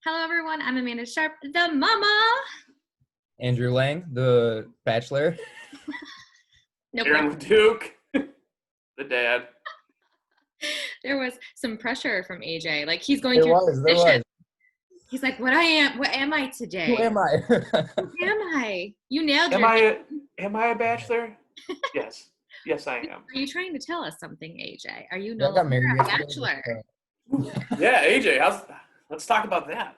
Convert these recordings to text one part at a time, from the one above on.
Hello, everyone. I'm Amanda Sharp, the mama. Andrew Lang, the Bachelor. No Aaron pressure. LaDuke, the dad. There was some pressure from AJ. Like he's going There through was. transition. He's like, what am I today? Who am I? Who am I? You nailed Am it. I a bachelor? Yes. Yes, I am. Are you trying to tell us something, AJ? Are you Yeah, no I got longer married a yesterday. bachelor? Yeah, AJ, let's talk about that.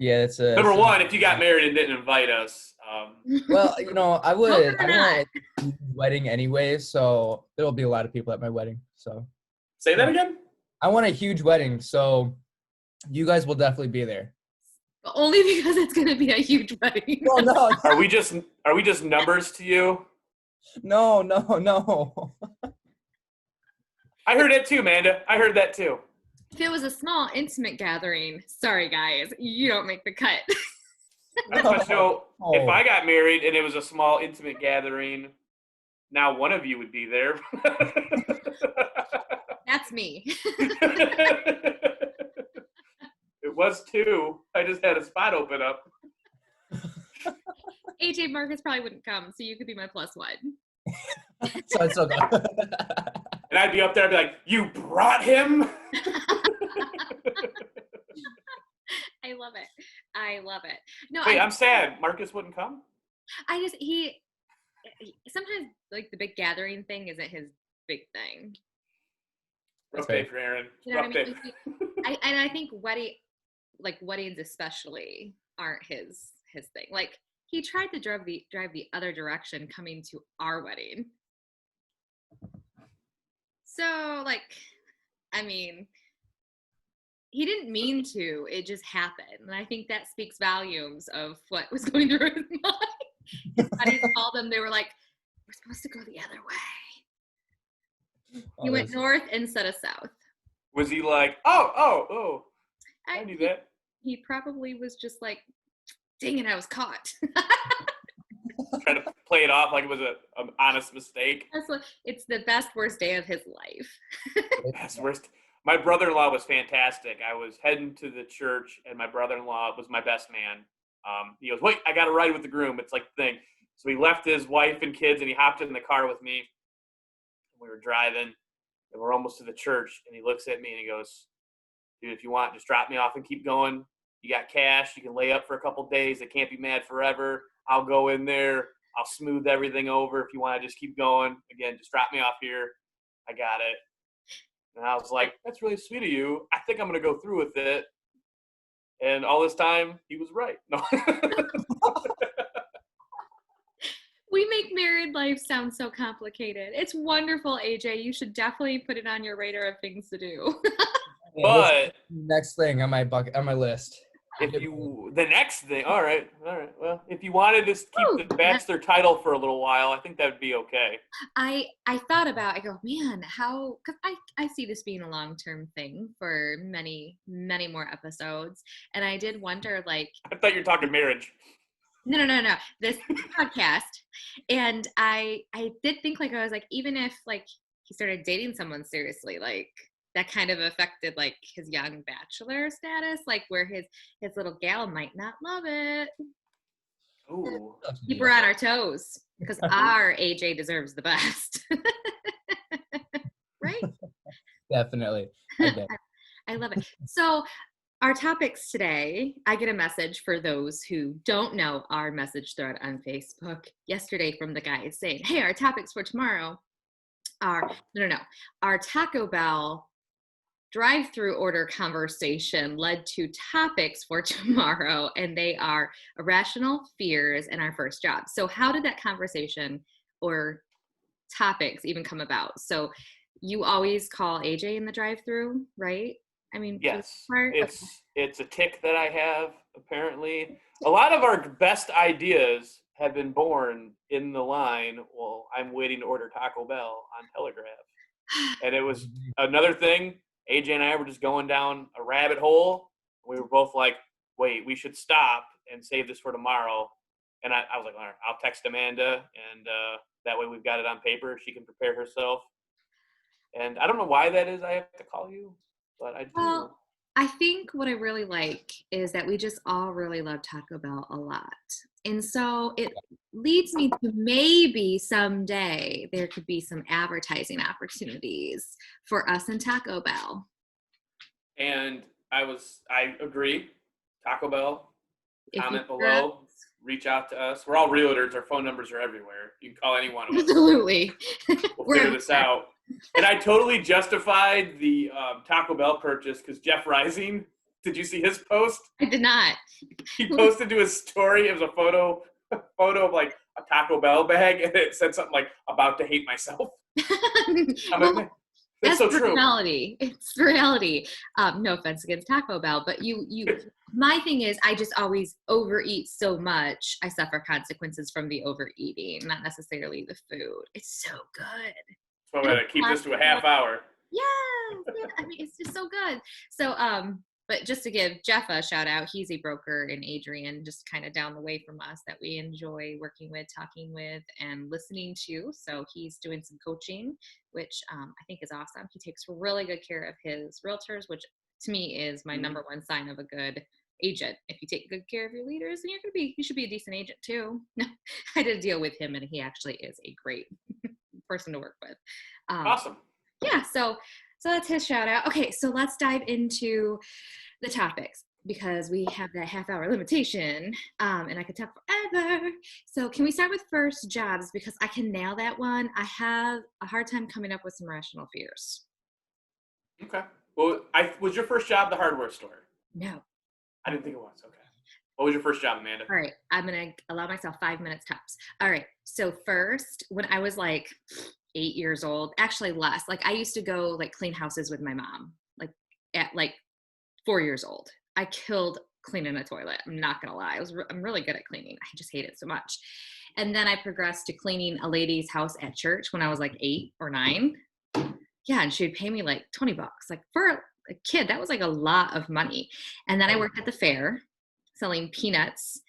Yeah, it's Number one, if you got married and didn't invite us. Well, I Over or want not? a wedding anyway, so there'll be a lot of people at my wedding. So Say that again? I want a huge wedding, so you guys will definitely be there. Only because it's going to be a huge wedding. Well, no, Are we just numbers to you? no. I heard it too, Amanda. I heard that too. If it was a small, intimate gathering, sorry, guys, you don't make the cut. I just want to know, if I got married and it was a small, intimate gathering, now one of you would be there. That's me. It was two. I just had a spot open up. AJ Marcus probably wouldn't come, so you could be my plus one. So it's okay. And I'd be up there, I'd be like, you brought him? I love it. No, Wait, I'm sad. Marcus wouldn't come? he sometimes like the big gathering thing isn't his big thing. Rough day for Aaron. You know Rough what I mean? day. I think weddings especially aren't his thing. Like he tried to drive the other direction coming to our wedding. So he didn't mean to. It just happened. And I think that speaks volumes of what was going through his mind. Buddies called them. They were like, we're supposed to go the other way. He went north instead of south. Was he like, oh, I knew that. He probably was just like, dang it, I was caught. Trying to play it off like it was an honest mistake. It's the best, worst day of his life. Best, worst. My brother-in-law was fantastic. I was heading to the church, and my brother-in-law was my best man. He goes, wait, I got to ride with the groom. It's like the thing. So he left his wife and kids, and he hopped in the car with me. We were driving, and we're almost to the church, and he looks at me, and he goes, dude, if you want, just drop me off and keep going. You got cash. You can lay up for a couple days. I can't be mad forever. I'll go in there. I'll smooth everything over. If you want to just keep going, again, just drop me off here. I got it. And I was like, that's really sweet of you. I think I'm going to go through with it. And all this time, he was right. No. We make married life sound so complicated. It's wonderful, AJ. You should definitely put it on your radar of things to do. But next thing on my list. The nenext thing, all right. Well, if you wanted to keep the Bachelor title for a little while, I think that would be okay. I thought about, I go, man, because I see this being a long-term thing for many, many more episodes. And I did wonder, like. I thought you were talking marriage. No. This podcast. And I did think, like, I was like, even if, like, he started dating someone seriously, like, that kind of affected like his young bachelor status, like where his little gal might not love it. Ooh. Keep her on our toes because our AJ deserves the best. Right? Definitely. I love it. So our topics today, I get a message for those who don't know our message thread on Facebook yesterday from the guys saying, hey, our topics for tomorrow are, our Taco Bell drive-through order conversation led to topics for tomorrow, and they are irrational fears and our first job. So how did that conversation or topics even come about? So you always call AJ in the drive-through, right? I mean, yes, it's a tick that I have, apparently. A lot of our best ideas have been born in the line, well, I'm waiting to order Taco Bell on Telegraph. And it was another thing. AJ and I were just going down a rabbit hole. We were both like, wait, we should stop and save this for tomorrow. And I was like, all right, I'll text Amanda, and that way we've got it on paper. She can prepare herself. And I don't know why that is I have to call you, but I do. Well, I think what I really like is that we just all really love Taco Bell a lot. And so it leads me to maybe someday there could be some advertising opportunities for us and Taco Bell. And I agree. Taco Bell, If you comment below, reach out to us. We're all realtors. Our phone numbers are everywhere. You can call any one of us. Absolutely. We'll figure this out. And I totally justified the Taco Bell purchase because Jeff Rising, did you see his post? I did not. He posted to his story. It was a photo of like a Taco Bell bag, and it said something like "about to hate myself." Well, That's so true. Reality. It's reality. No offense against Taco Bell, but my thing is I just always overeat so much. I suffer consequences from the overeating, not necessarily the food. It's so good. So I'm gonna keep this to a half hour. Yeah. I mean, it's just so good. So, but just to give Jeff a shout out, he's a broker in Adrian, just kind of down the way from us that we enjoy working with, talking with, and listening to. So he's doing some coaching, which I think is awesome. He takes really good care of his realtors, which to me is my number one sign of a good agent. If you take good care of your leaders, then you should be a decent agent too. I did a deal with him, and he actually is a great person to work with. Awesome. Yeah, so that's his shout out. Okay, so let's dive into the topics because we have that half hour limitation, and I could talk forever. So can we start with first jobs, because I can nail that one. I have a hard time coming up with some rational fears. Okay. Well, was your first job the hardware store? No. I didn't think it was. Okay. What was your first job, Amanda? All right, I'm gonna allow myself 5 minutes tops. All right, so first, when I was like 8 years old, actually less, like I used to go like clean houses with my mom, like at like 4 years old. I killed cleaning a toilet. I'm not gonna lie. I'm really good at cleaning. I just hate it so much. And then I progressed to cleaning a lady's house at church when I was like 8 or 9. Yeah, and she would pay me like $20. Like for a kid, that was like a lot of money. And then I worked at the fair selling peanuts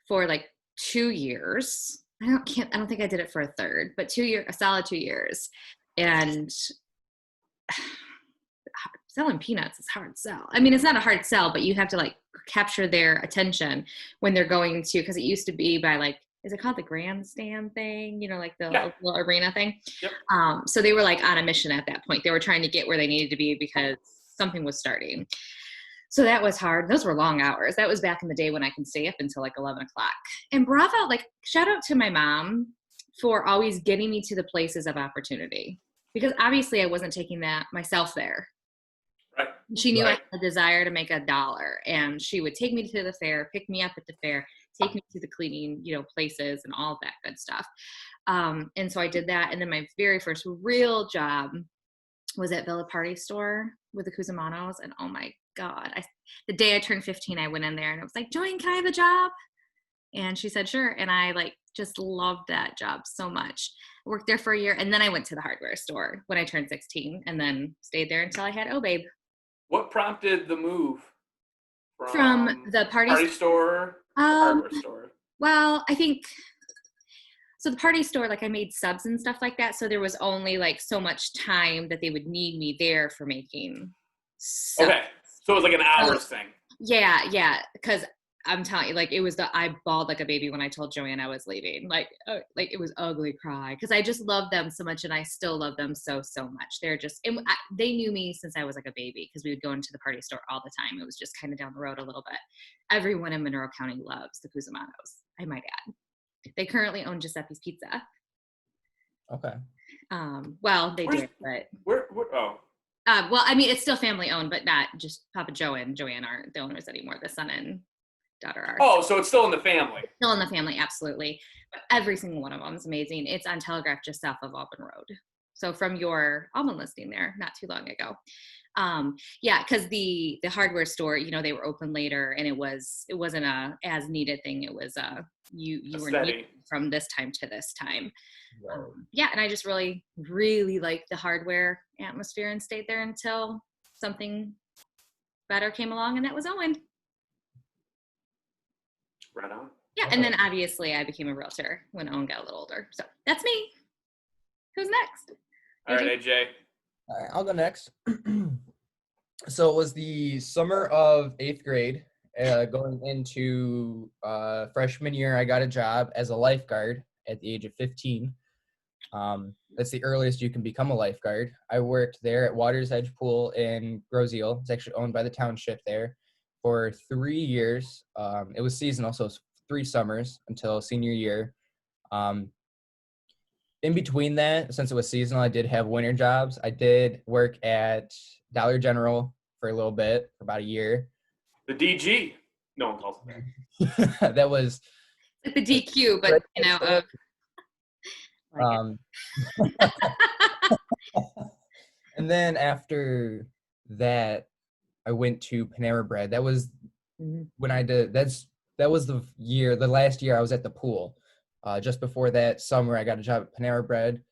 for like 2 years. I don't think I did it for a third, but a solid 2 years. And selling peanuts is hard sell. I mean, it's not a hard sell, but you have to like capture their attention when they're going to, because it used to be by like, is it called the grandstand thing? You know, like the little arena thing. Yep. So they were like on a mission at that point. They were trying to get where they needed to be because something was starting. So that was hard. Those were long hours. That was back in the day when I can stay up until like 11 o'clock. And bravo, like shout out to my mom for always getting me to the places of opportunity, because obviously I wasn't taking that myself there. Right. She knew I had a desire to make $1, and she would take me to the fair, pick me up at the fair, take me to the cleaning, places and all of that good stuff. And so I did that. And then my very first real job was at Villa Party Store with the Cusimanos. And oh my God, the day I turned 15, I went in there and I was like, Joanne, can I have a job? And she said, sure. And I like just loved that job so much. I worked there for a year, and then I went to the hardware store when I turned 16, and then stayed there until I had Babe. What prompted the move from the party store to hardware store? Well, I think so. The party store, like I made subs and stuff like that, so there was only like so much time that they would need me there for making subs. Okay, so it was like an hours thing. Yeah, because I'm telling you, like I bawled like a baby when I told Joanne I was leaving. Like it was ugly cry, because I just love them so much, and I still love them so much. They're just, they knew me since I was like a baby, because we would go into the party store all the time. It was just kind of down the road a little bit. Everyone in Monroe County loves the Cusimanos, I might add. They currently own Giuseppe's Pizza. Okay. Well, they did, but well, I mean, it's still family owned, but not just Papa Joe and Joanne aren't the owners anymore. The son and daughter are. Oh, so it's still in the family. Still in the family, absolutely. But every single one of them is amazing. It's on Telegraph just south of Auburn Road. So from your Auburn listing there not too long ago. Yeah, because the hardware store, they were open later, and it wasn't a as needed thing. It was you were needed from this time to this time. Right. Yeah, and I just really, really liked the hardware atmosphere and stayed there until something better came along, and that was Owen. Right on. Yeah, and then obviously I became a realtor when Owen got a little older. So that's me. Who's next? All right, AJ. All right, I'll go next. So it was the summer of 8th grade, going into freshman year. I got a job as a lifeguard at the age of 15. That's the earliest you can become a lifeguard. I worked there at Water's Edge Pool in Groseal. It's actually owned by the township there for 3 years. It was seasonal, so it was 3 summers until senior year. In between that, since it was seasonal, I did have winter jobs. I did work at Dollar General for a little bit, for about a year. The DG. No one calls it That was Like the DQ, but like um, and then after that, I went to Panera Bread. That was when I did. That was the last year I was at the pool. Just before that summer, I got a job at Panera Bread.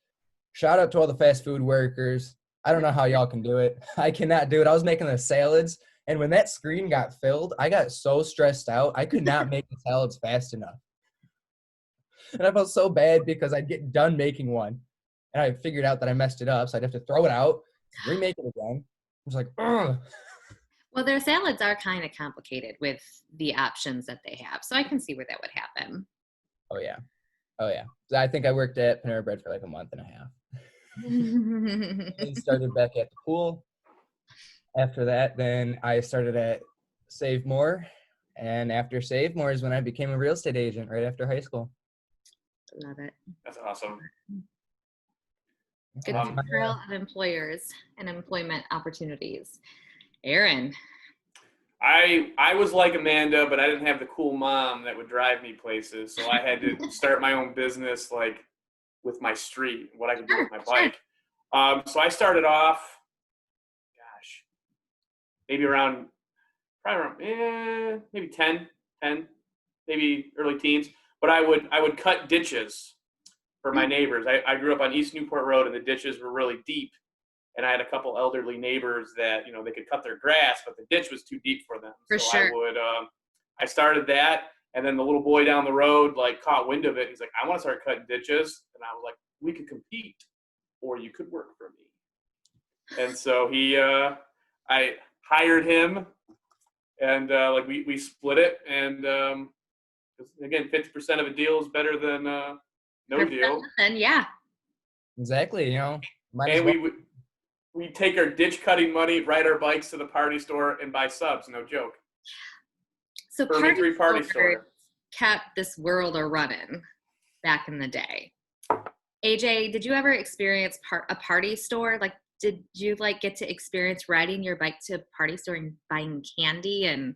Shout out to all the fast food workers. I don't know how y'all can do it. I cannot do it. I was making the salads, and when that screen got filled, I got so stressed out. I could not make the salads fast enough. And I felt so bad because I'd get done making one, and I figured out that I messed it up, so I'd have to throw it out, remake it again. I was like, ugh. well, their salads are kind of complicated with the options that they have, so I can see where that would happen. Oh yeah. So I think I worked at Panera Bread for like a month and a half. And started back at the pool. After that, then I started at Save More. And after Save More is when I became a real estate agent right after high school. Love it. That's awesome. Good trail of employers and employment opportunities. Aaron. I was like Amanda, but I didn't have the cool mom that would drive me places. So I had to start my own business, like with my street, what I could do with my bike. So I started off, maybe around, maybe 10, maybe early teens. But I would cut ditches for my neighbors. I grew up on East Newport Road, and the ditches were really deep. And I had a couple elderly neighbors that, they could cut their grass, but the ditch was too deep for them. For so sure. I started that. And then the little boy down the road, caught wind of it. He's like, I want to start cutting ditches. And I was like, we could compete, or you could work for me. And so I hired him, and we split it. And again, 50% of a deal is better than no deal. And yeah. Exactly, And we take our ditch cutting money, ride our bikes to the party store, and buy subs. No joke. So party store kept this world a running back in the day. AJ, did you ever experience a party store? Like, did you get to experience riding your bike to a party store and buying candy? And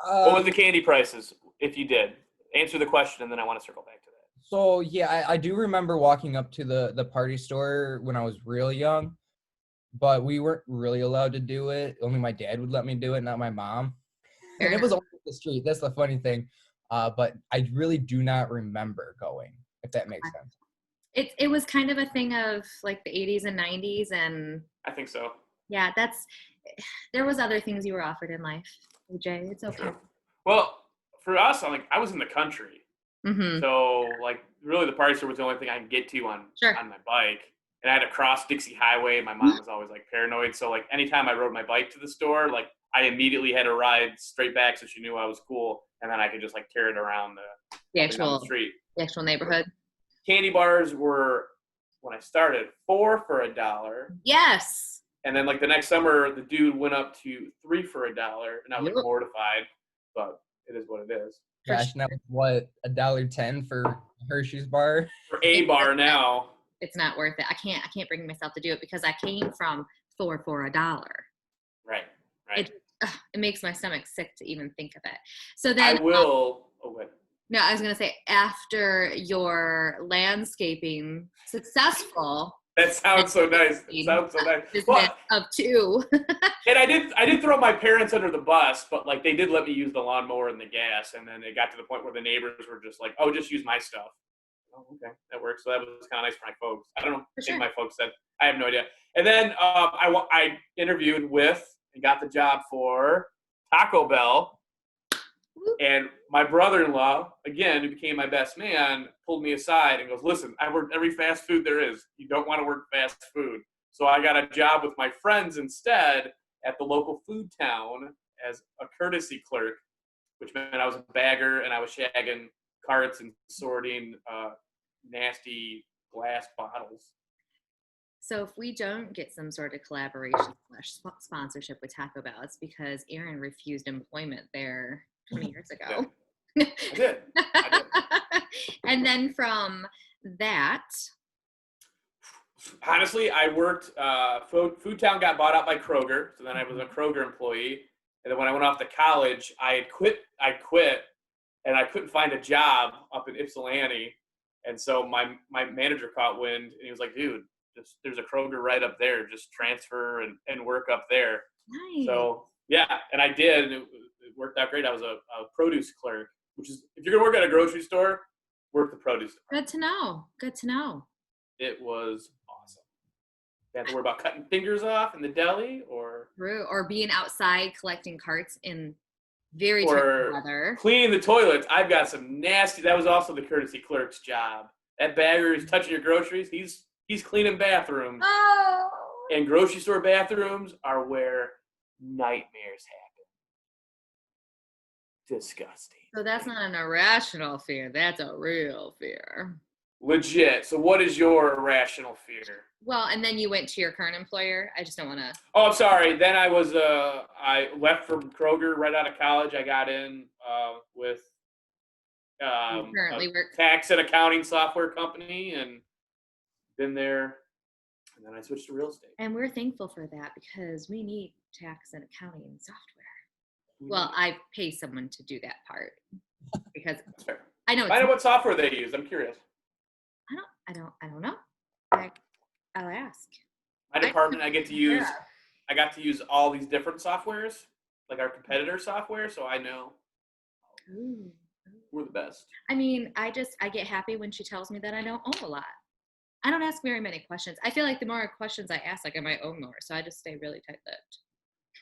what was the candy prices? If you did, answer the question, and then I want to circle back to that. So yeah, I do remember walking up to the party store when I was real young. But we weren't really allowed to do it. Only my dad would let me do it, not my mom. And it was on the street. That's the funny thing. But I really do not remember going, if that makes sense. It was kind of a thing of the 80s and 90s. And I think so. Yeah, there was other things you were offered in life, AJ. It's okay. Well, for us, I was in the country. Mm-hmm. So, really the party store was the only thing I could get to on my bike. And I had to cross Dixie Highway, and my mom was always paranoid. So anytime I rode my bike to the store, I immediately had to ride straight back so she knew I was cool, and then I could just carry it around the street. The actual neighborhood. Candy bars were, when I started, $4 for $1. Yes. And then the next summer, the dude went up to $3 for $1, and I was mortified, but it is what it is. Gosh, now what, $1.10 for Hershey's bar? For a bar now. It's not worth it. I can't bring myself to do it because I came from $4 for $1. Right. It makes my stomach sick to even think of it. So then I will. No, I was gonna say after your landscaping successful. That sounds so nice. It sounds so nice. Business of 2. And I did throw my parents under the bus, but they did let me use the lawnmower and the gas, and then it got to the point where the neighbors were just like, "Oh, just use my stuff." Oh, okay, that works. So that was kind of nice for my folks. I don't know. I think my folks said, I have no idea. And then I interviewed with and got the job for Taco Bell. And my brother-in-law, again, who became my best man, pulled me aside and goes, listen, I worked every fast food there is. You don't want to work fast food. So I got a job with my friends instead, at the local food town as a courtesy clerk, which meant I was a bagger and I was shagging carts and sorting nasty glass bottles. So if we don't get some sort of collaboration / sponsorship with Taco Bell, it's because Aaron refused employment there 20 years ago. I did. And then from that, honestly, I worked. Food Town got bought out by Kroger, so then I was a Kroger employee. And then when I went off to college, I quit, and I couldn't find a job up in Ypsilanti. And so my manager caught wind, and he was like, "Dude, there's a Kroger right up there. Just transfer and work up there." nice. So yeah, and I did, and it worked out great. I was a produce clerk, which is, if you're gonna work at a grocery store, work the produce department. Good to know. Good to know. It was awesome. You have to worry about cutting fingers off in the deli, or being outside collecting carts in very tricky or weather. cleaning the toilets. I've got some nasty. That was also the courtesy clerk's job. That bagger is touching your groceries. He's cleaning bathrooms. Oh. And grocery store bathrooms are where nightmares happen. Disgusting. So that's not an irrational fear. That's a real fear. Legit. So what is your irrational fear? Well, and then you went to your current employer. I just don't want to. Oh, I'm sorry. Then I left from Kroger right out of college. I got in with currently a work. tax and accounting software company, and been there. And then I switched to real estate. And we're thankful for that because we need tax and accounting software. Well, I pay someone to do that part because That's fair. I know. Find out what software they use. I'm curious. I don't know. I'll ask. My department, I got to use all these different softwares, like our competitor software, so I know Ooh. we're the best. I mean, I get happy when she tells me that I don't own a lot. I don't ask very many questions. I feel like the more questions I ask, like I might own more, so I just stay really tight-lipped.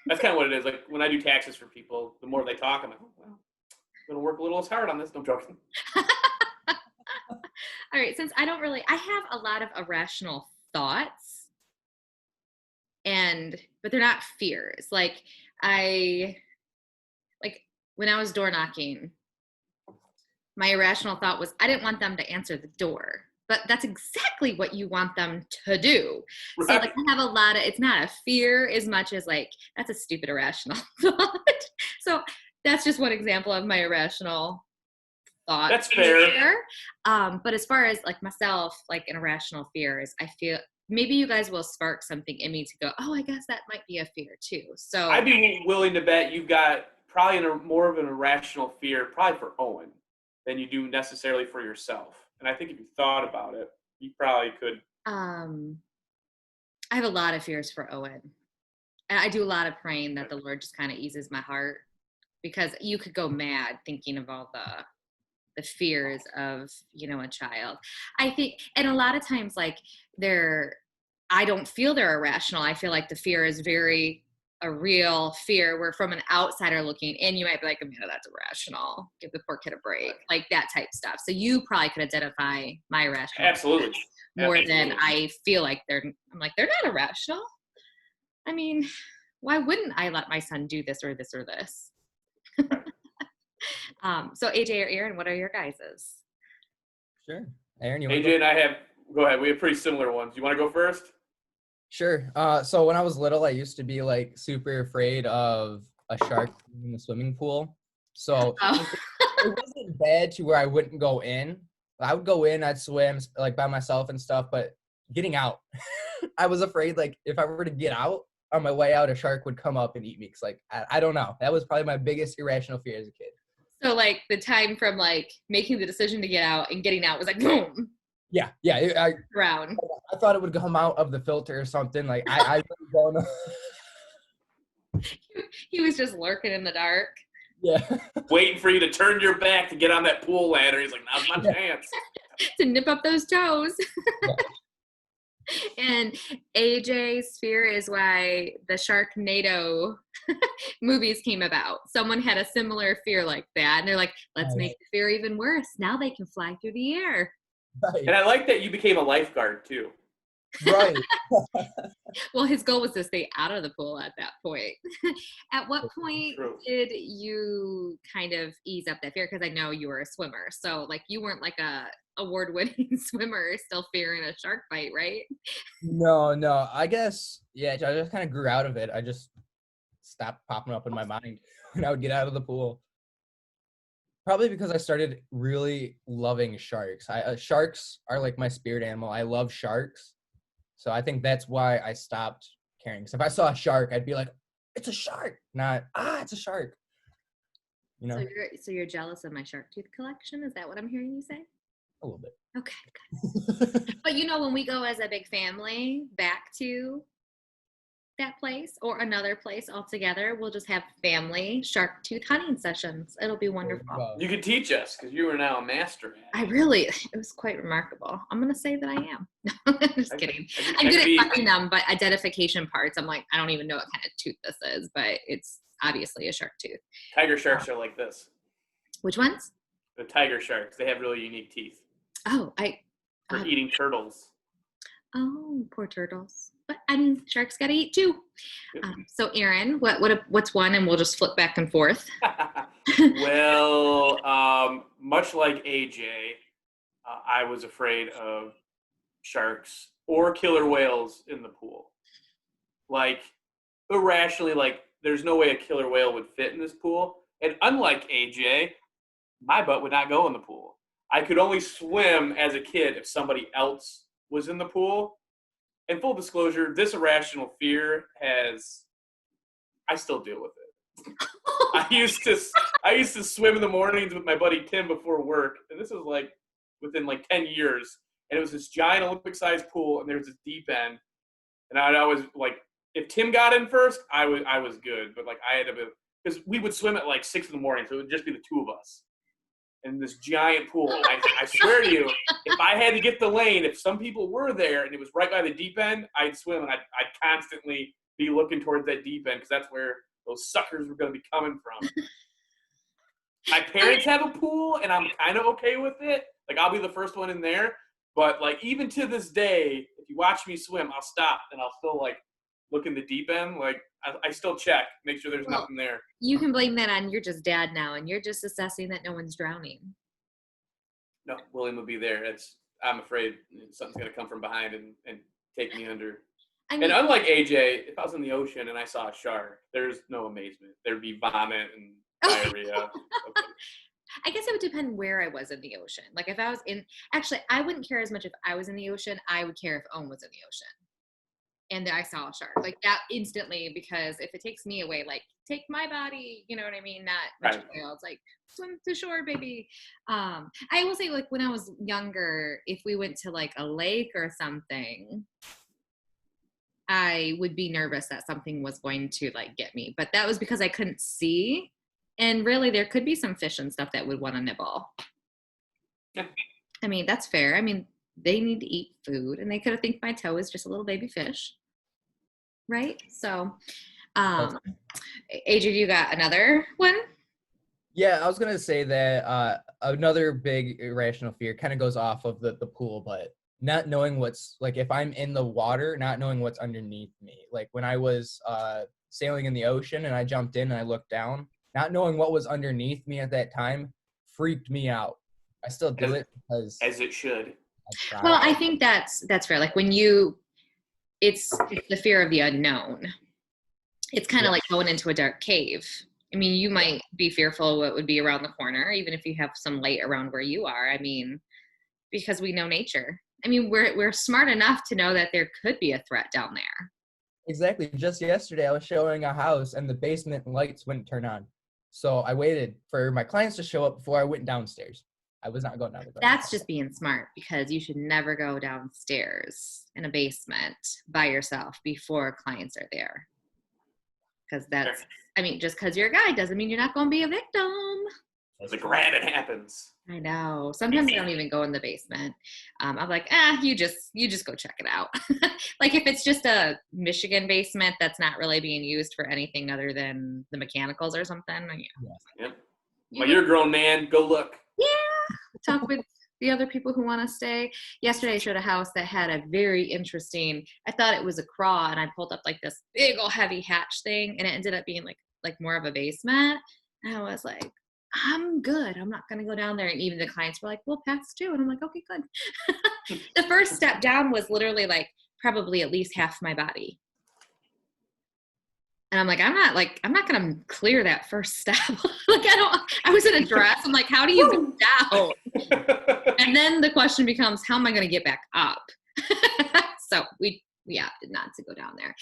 That's kind of what it is. Like when I do taxes for people, the more they talk, I'm like, oh, well, I'm going to work a little less hard on this. No joking. All right, since I have a lot of irrational thoughts, but they're not fears. Like when I was door knocking, my irrational thought was I didn't want them to answer the door, but that's exactly what you want them to do. Right. So like I have a lot of, it's not a fear as much as like, that's a stupid irrational thought. So that's just one example of my irrational thought. That's fair. But as far as like myself, like an irrational fears, I feel maybe you guys will spark something in me to go, oh, I guess that might be a fear too. So I'd be willing to bet you've got probably more of an irrational fear, probably for Owen, than you do necessarily for yourself. And I think if you thought about it, you probably could. I have a lot of fears for Owen. And I do a lot of praying that the Lord just kind of eases my heart, because you could go mad thinking of all the fears of, a child. I think, and a lot of times like I don't feel they're irrational. I feel like the fear is very a real fear, where from an outsider looking in, you might be like, Amanda, that's irrational. Give the poor kid a break. Like that type stuff. So you probably could identify my irrational Absolutely. more than I feel like they're not irrational. I mean, why wouldn't I let my son do this or this or this? So AJ or Aaron, what are your guys's? Sure. Aaron, you AJ and I go ahead. We have pretty similar ones. You want to go first? Sure. So when I was little, I used to be like super afraid of a shark in the swimming pool. So it wasn't bad to where I wouldn't go in. I would go in, I'd swim like by myself and stuff, but getting out, I was afraid like if I were to get out on my way out, a shark would come up and eat me. Cause like, I don't know. That was probably my biggest irrational fear as a kid. So like the time from like making the decision to get out and getting out was like, boom. Yeah. Drown. I thought it would come out of the filter or something. Like I really don't know. He was just lurking in the dark. Yeah. Waiting for you to turn your back to get on that pool ladder. He's like, now's my chance. To nip up those toes. Yeah. And AJ's fear is why the Sharknado movies came about. Someone had a similar fear like that. And they're like, let's make the fear even worse. Now they can fly through the air. Right. And I like that you became a lifeguard too. Right. Well, his goal was to stay out of the pool at that point. At what point True. did you kind of ease up that fear? Because I know you were a swimmer, so like you weren't like a award-winning swimmer still fearing a shark bite, right? No. I guess, yeah, I just kind of grew out of it. I just stopped popping up in my mind when I would get out of the pool. Probably because I started really loving sharks. Sharks are like my spirit animal. I love sharks. So I think that's why I stopped caring. Because if I saw a shark, I'd be like, it's a shark, not, it's a shark. You know, So you're jealous of my shark tooth collection? Is that what I'm hearing you say? a little bit. Okay, good. But when we go as a big family back to that place or another place altogether, we'll just have family shark tooth hunting sessions. It'll be wonderful. You could teach us because you are now a master at it. It was quite remarkable. I'm going to say that I am. Just kidding. I I'm good could at finding them, but identification parts, I'm like, I don't even know what kind of tooth this is, but it's obviously a shark tooth. Tiger sharks are like this. Which ones? The tiger sharks, they have really unique teeth Oh, for eating turtles. Oh, poor turtles. But I mean, sharks got to eat too. So, Aaron, what's one, and we'll just flip back and forth. Well, much like AJ, I was afraid of sharks or killer whales in the pool. Like, irrationally, like, there's no way a killer whale would fit in this pool. And unlike AJ, my butt would not go in the pool. I could only swim as a kid if somebody else was in the pool. And full disclosure, this irrational fear I still deal with it. I used to swim in the mornings with my buddy Tim before work, and this was like within like 10 years. And it was this giant Olympic-sized pool, and there was this deep end. And I'd always like, if Tim got in first, I was good. But like I had to be, because we would swim at like 6 in the morning, so it would just be the two of us in this giant pool. I swear to you, if I had to get the lane, if some people were there and it was right by the deep end, I'd swim, and I'd constantly be looking towards that deep end because that's where those suckers were going to be coming from. My parents have a pool, and I'm kind of okay with it. Like, I'll be the first one in there. But, like, even to this day, if you watch me swim, I'll stop, and I'll still, like, look in the deep end. Like, I still check, make sure there's nothing there. You can blame that on you're just dad now, and you're just assessing that no one's drowning. No, William will be there. I'm afraid something's going to come from behind and take me under. And unlike AJ, if I was in the ocean and I saw a shark, there's no amazement. There'd be vomit and diarrhea. Okay. I guess it would depend where I was in the ocean. Like if I was actually, I wouldn't care as much if I was in the ocean. I would care if Owen was in the ocean and I saw a shark. Like that instantly, because if it takes me away, like take my body, you know what I mean? Not right. It's like swim to shore, baby. I will say, like when I was younger, if we went to like a lake or something, I would be nervous that something was going to like get me, but that was because I couldn't see. And really there could be some fish and stuff that would want to nibble. Yeah. I mean, that's fair. I mean, they need to eat food and they could have think my toe is just a little baby fish. Right? So, AJ, you got another one? Yeah, I was going to say that another big irrational fear kind of goes off of the pool, but not knowing what's, like, if I'm in the water, not knowing what's underneath me. Like, when I was sailing in the ocean and I jumped in and I looked down, not knowing what was underneath me at that time freaked me out. I still do it because... As it should. Well, I think that's fair. Like, when it's the fear of the unknown. It's kind of like going into a dark cave. I mean, you might be fearful of what would be around the corner, even if you have some light around where you are. I mean, because we know nature. I mean, we're smart enough to know that there could be a threat down there. Exactly. Just yesterday, I was showing a house and the basement lights wouldn't turn on. So I waited for my clients to show up before I went downstairs. I was not going down the ground. That's just being smart, because you should never go downstairs in a basement by yourself before clients are there. Because that's, I mean, just because you're a guy doesn't mean you're not going to be a victim. It's like it happens. I know. Sometimes I don't even go in the basement. I'm like, you just go check it out. Like if it's just a Michigan basement that's not really being used for anything other than the mechanicals or something. Yep. Well, you're a grown man. Go look. Yeah. Talk with the other people who want to stay. Yesterday I showed a house that had a very interesting, I thought it was a crawl, and I pulled up like this big old heavy hatch thing, and it ended up being like more of a basement. And I was like, I'm good. I'm not going to go down there. And even the clients were like, we'll pass too. And I'm like, okay, good. The first step down was literally like probably at least half my body. And I'm like, I'm not going to clear that first step. I was in a dress. I'm like, how do you go down? And then the question becomes, how am I going to get back up? So we opted not to go down there.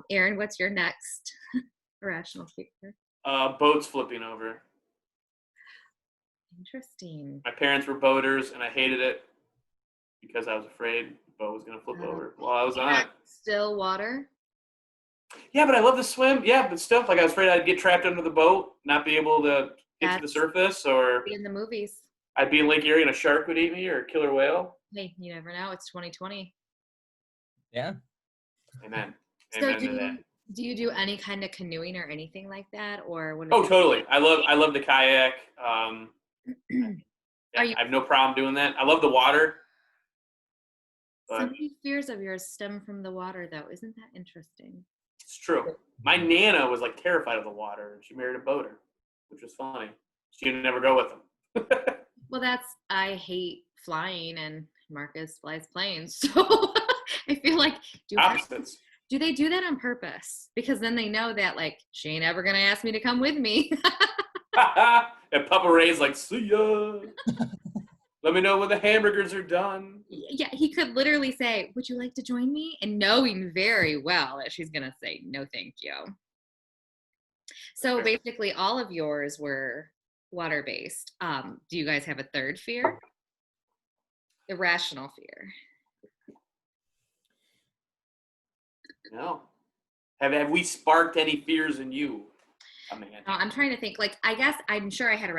Aaron, what's your next irrational fear? Boats flipping over. Interesting. My parents were boaters, and I hated it because I was afraid the boat was going to flip over while I was on it. Still water? Yeah, but I love to swim. Yeah, but still, like I was afraid I'd get trapped under the boat, not be able to get to the surface, or be in the movies. I'd be in Lake Erie and a shark would eat me, or a killer whale. Hey, you never know. It's 2020. Yeah. Amen. So Amen to that. do you do any kind of canoeing or anything like that, or when? Oh, totally. I love the kayak. Yeah, I have no problem doing that. I love the water. Some of these fears of yours stem from the water, though. Isn't that interesting? It's true. My Nana was like terrified of the water, and she married a boater, which was funny. She didn't ever go with him. Well, I hate flying, and Marcus flies planes, so I feel like Opposites. Do they do that on purpose? Because then they know that, like, she ain't ever gonna ask me to come with me. And Papa Ray's like, see ya. Let me know when the hamburgers are done. Yeah, he could literally say, would you like to join me? And knowing very well that she's going to say, no, thank you. So basically all of yours were water-based. Do you guys have a third fear? Irrational fear. No. Have we sparked any fears in you, Amanda? I'm trying to think. Like, I guess I'm sure I had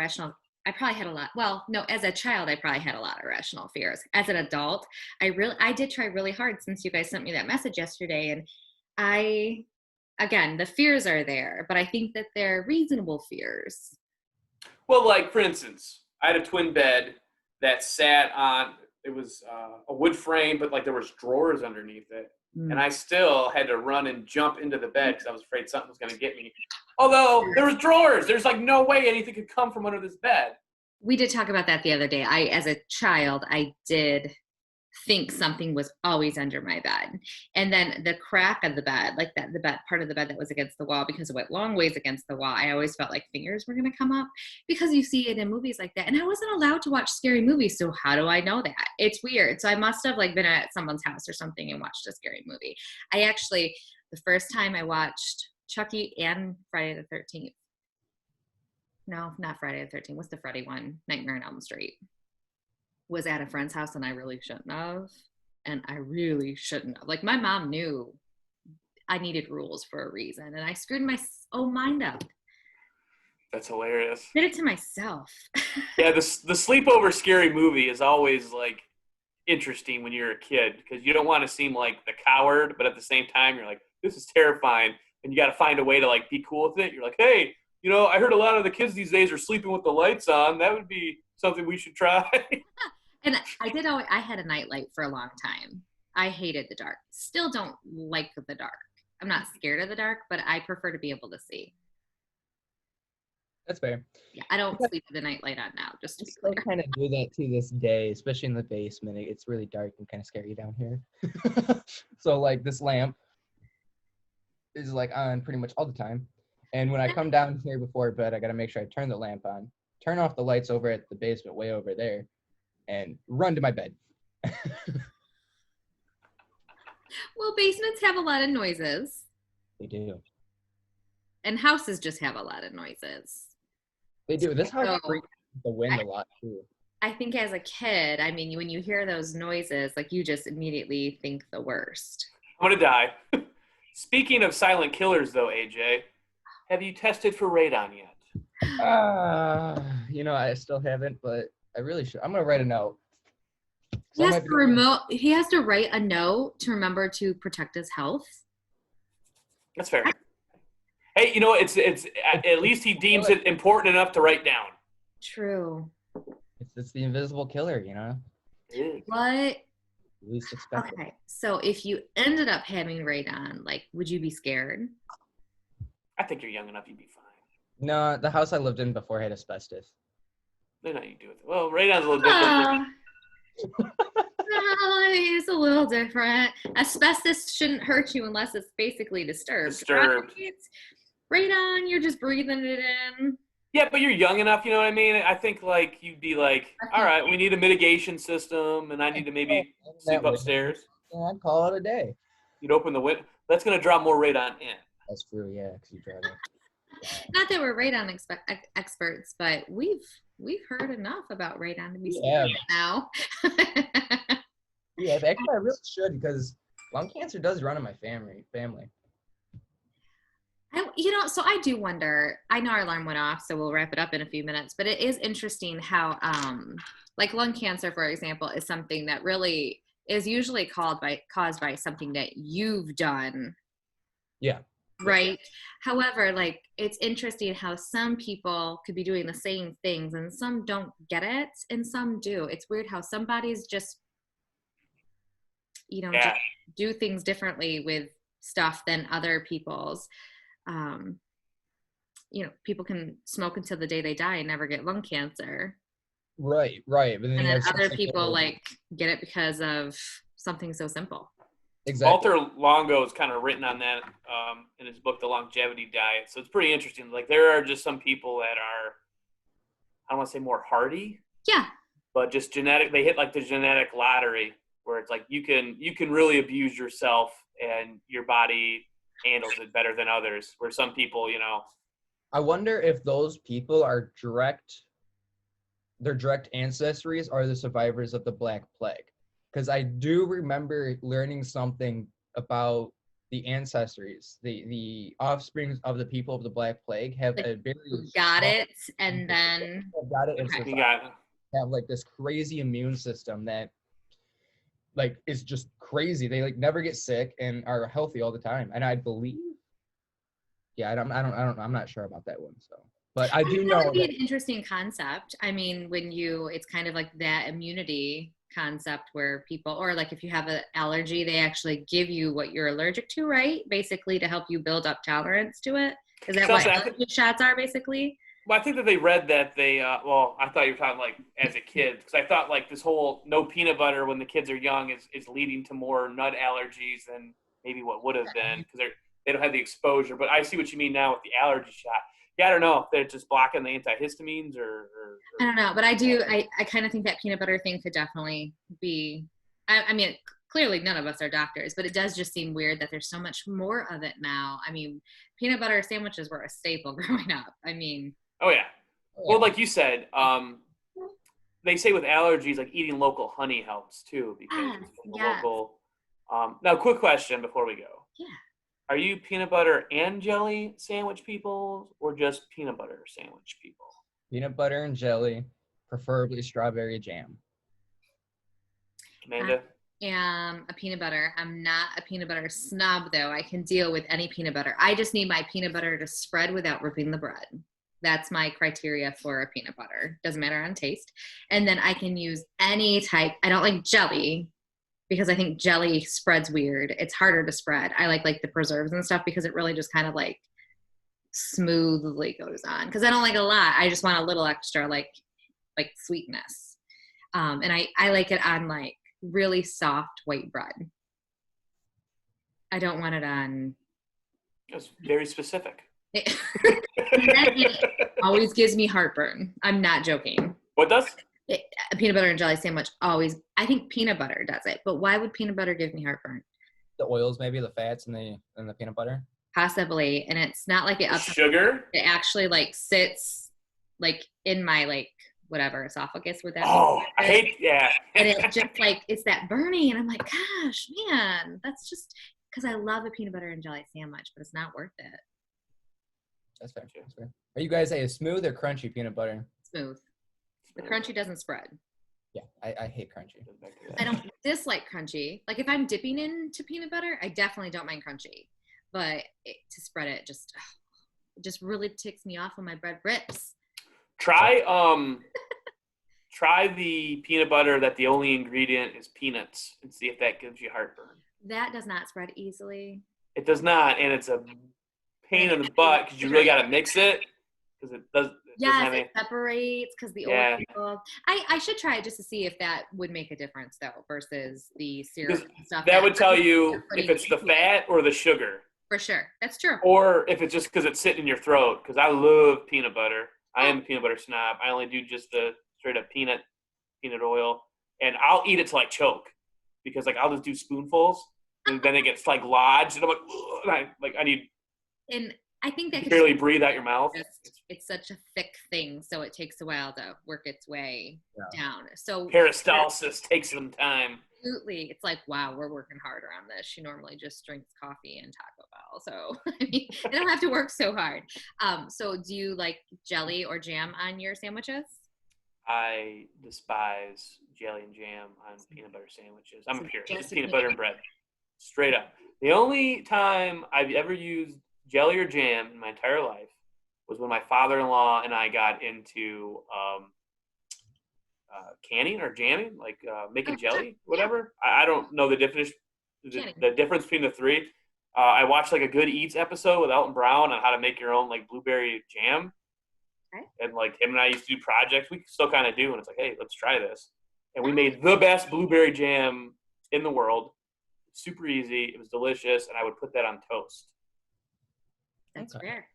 I probably had a lot. Well, no, as a child, I probably had a lot of irrational fears. As an adult, I did try really hard since you guys sent me that message yesterday. And again, the fears are there, but I think that they're reasonable fears. Well, like, for instance, I had a twin bed that sat on, it was a wood frame, but like there was drawers underneath it. And I still had to run and jump into the bed because I was afraid something was going to get me. Although there was drawers. There's like no way anything could come from under this bed. We did talk about that the other day. As a child, I did think something was always under my bed. And then the crack of the bed, like that, the bed, part of the bed that was against the wall, because it went long ways against the wall, I always felt like fingers were going to come up because you see it in movies like that. And I wasn't allowed to watch scary movies. So how do I know that? It's weird. So I must have like been at someone's house or something and watched a scary movie. The first time I watched Chucky and Friday the 13th. No, not Friday the 13th. What's the Freddy one? Nightmare on Elm Street. Was at a friend's house, and I really shouldn't have. Like, my mom knew I needed rules for a reason, and I screwed my own mind up. That's hilarious. Did it to myself. Yeah, the sleepover scary movie is always like interesting when you're a kid because you don't want to seem like the coward, but at the same time you're like, this is terrifying, and you got to find a way to like be cool with it. You're like, hey, I heard a lot of the kids these days are sleeping with the lights on. That would be something we should try. And I had a nightlight for a long time. I hated the dark. Still don't like the dark. I'm not scared of the dark, but I prefer to be able to see. That's fair. Yeah, I don't sleep with the nightlight on now, just to be I clear. kind of do that to this day, especially in the basement. It's really dark and kind of scary down here. So like this lamp is like on pretty much all the time. And when I come down here before bed, I got to make sure I turn the lamp on, turn off the lights over at the basement way over there, and run to my bed. Well, basements have a lot of noises. They do. And houses just have a lot of noises. They do. This house So, freaks the wind a lot too. I think as a kid, I mean, when you hear those noises, like you just immediately think the worst. I'm going to die. Speaking of silent killers, though, AJ, have you tested for radon yet? I still haven't, but I really should. I'm going to write a note. He has to write a note to remember to protect his health. That's fair. Hey, it's at least he deems it important enough to write down. True. It's the invisible killer, What? Least expected. Okay, so if you ended up having radon, like, would you be scared? I think you're young enough, you'd be fine. No, the house I lived in before had asbestos. They know you do it. Well, radon's a little different. It's a little different. Asbestos shouldn't hurt you unless it's basically disturbed. Right? Radon, you're just breathing it in. Yeah, but you're young enough, you know what I mean? I think like you'd be like, all right, we need a mitigation system, and I need to maybe sleep upstairs. Yeah, I'd call it a day. You'd open the window. That's gonna draw more radon in. That's true, yeah, because you drive it. Not that we're radon experts, but we've heard enough about radon to be scared now. Yeah, actually, I really should, because lung cancer does run in my family. So I do wonder, I know our alarm went off, so we'll wrap it up in a few minutes, but it is interesting how, like lung cancer, for example, is something that really is usually caused by something that you've done. Yeah. Right. However, like, it's interesting how some people could be doing the same things and some don't get it and some do. It's weird how some bodies just, just do things differently with stuff than other people's. People can smoke until the day they die and never get lung cancer. Right. But then other people get it because of something so simple. Exactly. Walter Longo is kind of written on that in his book, The Longevity Diet. So it's pretty interesting. Like, there are just some people that are, I don't want to say more hardy. Yeah. But just genetic, they hit like the genetic lottery where it's like you can really abuse yourself and your body handles it better than others. Where some people, I wonder if those people are their direct ancestries are the survivors of the Black Plague. Because I do remember learning something about the ancestries, the offsprings of the people of the Black Plague have a very got it, and then got it, and have like this crazy immune system that like is just crazy. They like never get sick and are healthy all the time. And I believe, I'm not sure about that one. So, but I do know that would be an interesting concept. I mean, it's kind of like that immunity concept where people, or like if you have an allergy, they actually give you what you're allergic to, right? Basically to help you build up tolerance to it. Is that what allergy shots are basically? Well, I think that they read that they, I thought you were talking like as a kid, because I thought like this whole no peanut butter when the kids are young is leading to more nut allergies than maybe what would have been, because they don't have the exposure. But I see what you mean now with the allergy shot. Yeah, I don't know if they're just blocking the antihistamines or I don't know, but I do. I kind of think that peanut butter thing could definitely be. I mean, clearly none of us are doctors, but it does just seem weird that there's so much more of it now. I mean, peanut butter sandwiches were a staple growing up. I mean. Oh yeah. Well, like you said, they say with allergies, like eating local honey helps too, because it's from the local. Now, quick question before we go. Yeah. Are you peanut butter and jelly sandwich people or just peanut butter sandwich people? Peanut butter and jelly, preferably strawberry jam. Amanda? I am a peanut butter. I'm not a peanut butter snob, though. I can deal with any peanut butter. I just need my peanut butter to spread without ripping the bread. That's my criteria for a peanut butter. Doesn't matter on taste. And then I can use any type. I don't like jelly, because I think jelly spreads weird. It's harder to spread. I like the preserves and stuff because it really just kind of like smoothly goes on. Because I don't like a lot. I just want a little extra like sweetness. And I like it on like really soft white bread. I don't want it on. That's very specific. It always gives me heartburn. I'm not joking. What does? A peanut butter and jelly sandwich always. I think peanut butter does it, but why would peanut butter give me heartburn? The oils, maybe the fats in the peanut butter. Possibly, and it's not like it ups sugar. It actually like sits like in my like whatever esophagus with that. Oh, I hate And it's just like it's that burning, and I'm like, gosh, man, that's just because I love a peanut butter and jelly sandwich, but it's not worth it. That's fair. Are you guys a smooth or crunchy peanut butter? Smooth. The crunchy doesn't spread. Yeah, I hate crunchy. I don't dislike crunchy. Like if I'm dipping into peanut butter, I definitely don't mind crunchy. But to spread it just really ticks me off when my bread rips. Try try the peanut butter that the only ingredient is peanuts and see if that gives you heartburn. That does not spread easily. It does not, and it's a pain in the butt because you really got to mix it because it doesn't have any. It separates because the Yeah. oil. I should try it just to see if that would make a difference though versus the syrup and stuff. That would tell you if it's the fat or the sugar. For sure. That's true. Or if it's just because it's sitting in your throat, because I love peanut butter. I am a peanut butter snob. I only do just the straight up peanut oil, and I'll eat it till I choke because like I'll just do spoonfuls, and then it gets like lodged, and I'm like, I need. And I think that could barely breathe out your mouth. It's such a thick thing, so it takes a while to work its way down. So peristalsis takes some time. Absolutely. It's like, wow, we're working harder on this. She normally just drinks coffee and Taco Bell. So I mean, they don't have to work so hard. So do you like jelly or jam on your sandwiches? I despise jelly and jam on peanut butter sandwiches. I'm a purist. Just peanut butter and bread. Straight up. The only time I've ever used jelly or jam in my entire life was when my father-in-law and I got into canning or jamming, like making jelly, whatever. I don't know the difference between the three. I watched like a Good Eats episode with Elton Brown on how to make your own like blueberry jam. Okay. And like him and I used to do projects. We still kind of do. And it's like, hey, let's try this. And we made the best blueberry jam in the world. Super easy. It was delicious. And I would put that on toast. That's rare.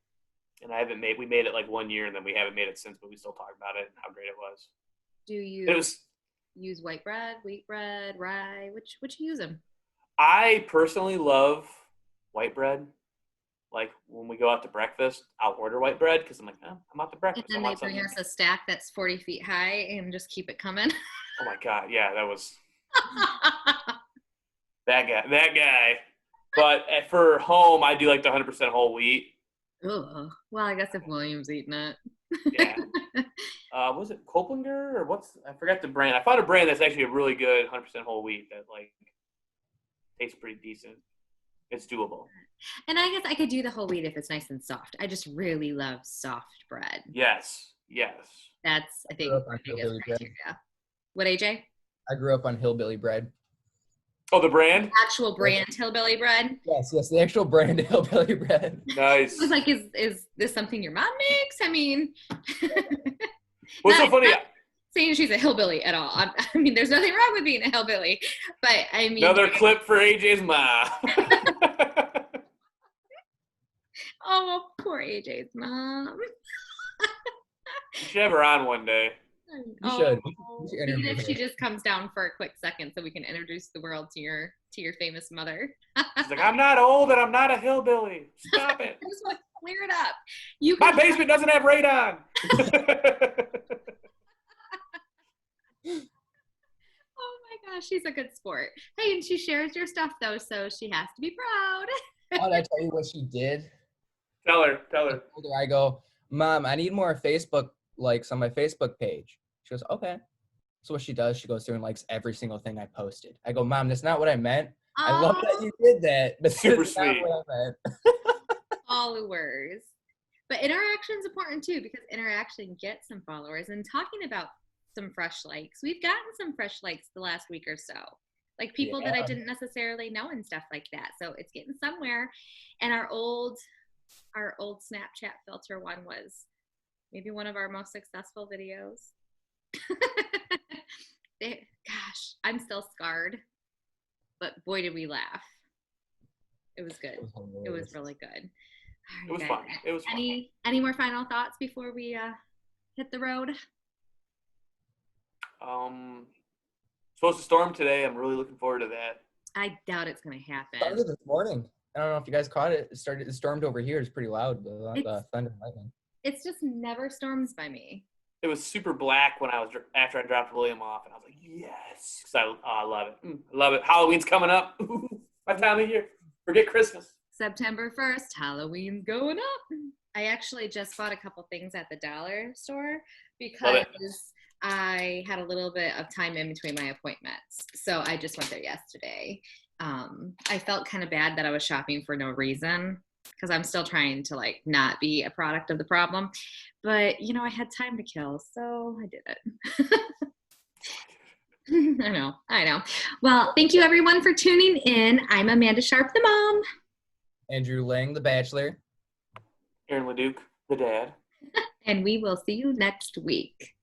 And we made it like 1 year and then we haven't made it since, but we still talk about it and how great it was. Do you use white bread, wheat bread, rye? Which you use them? I personally love white bread. Like when we go out to breakfast, I'll order white bread because I'm like, I'm out to breakfast. And then they bring us a stack that's 40 feet high and just keep it coming. Oh my God. Yeah, that was that guy. But for home, I do like the 100% whole wheat. Oh, well, I guess if William's eating it. Yeah. Was it Koplinger or I forgot the brand. I found a brand that's actually a really good 100% whole wheat that like tastes pretty decent. It's doable. And I guess I could do the whole wheat if it's nice and soft. I just really love soft bread. Yes. That's, I think, the biggest criteria. What, AJ? I grew up on hillbilly bread. Oh, the brand? Actual brand hillbilly bread? Yes, the actual brand hillbilly bread. Nice. I was like, is this something your mom makes? I mean, what's so funny? Saying she's a hillbilly at all. I mean, there's nothing wrong with being a hillbilly, but I mean. Another clip for AJ's mom. Oh, poor AJ's mom. You should have her on one day. You should. Even if she just comes down for a quick second so we can introduce the world to your famous mother. She's like, I'm not old and I'm not a hillbilly. Stop it. I just want to clear it up. My basement doesn't have radon. Oh my gosh, she's a good sport. Hey, and she shares your stuff though, so she has to be proud. Oh, did I tell you what she did? Tell her. I go, Mom, I need more Facebook likes on my Facebook page. She goes, okay. So what she does, she goes through and likes every single thing I posted. I go, Mom, that's not what I meant. I love that you did that, but super sweet. Not what I meant. Followers. But interaction is important too, because interaction gets some followers. And talking about some fresh likes, we've gotten some fresh likes the last week or so. Like people that I didn't necessarily know and stuff like that. So it's getting somewhere. And our old Snapchat filter one was maybe one of our most successful videos. Gosh, I'm still scarred. But boy, did we laugh. It was good. It was really good. Right, it was guys. fun. It was fun. Any more final thoughts before we hit the road? Supposed to storm today. I'm really looking forward to that. I doubt it's going to happen. It started this morning. I don't know if you guys caught it. It stormed over here. It's pretty loud. The thunder and lightning. It's just never storms by me. It was super black after I dropped William off, and I was like, yes, because I love it. I love it. Halloween's coming up. My time of year. Forget Christmas. September 1st, Halloween's going up. I actually just bought a couple things at the dollar store because I had a little bit of time in between my appointments. So I just went there yesterday. I felt kind of bad that I was shopping for no reason. because I'm still trying to like not be a product of the problem. But you know, I had time to kill, so I did it. I know. Well, thank you everyone for tuning in. I'm Amanda Sharp, the mom. Andrew Lang, the Bachelor. Aaron LaDuke, the dad. And we will see you next week.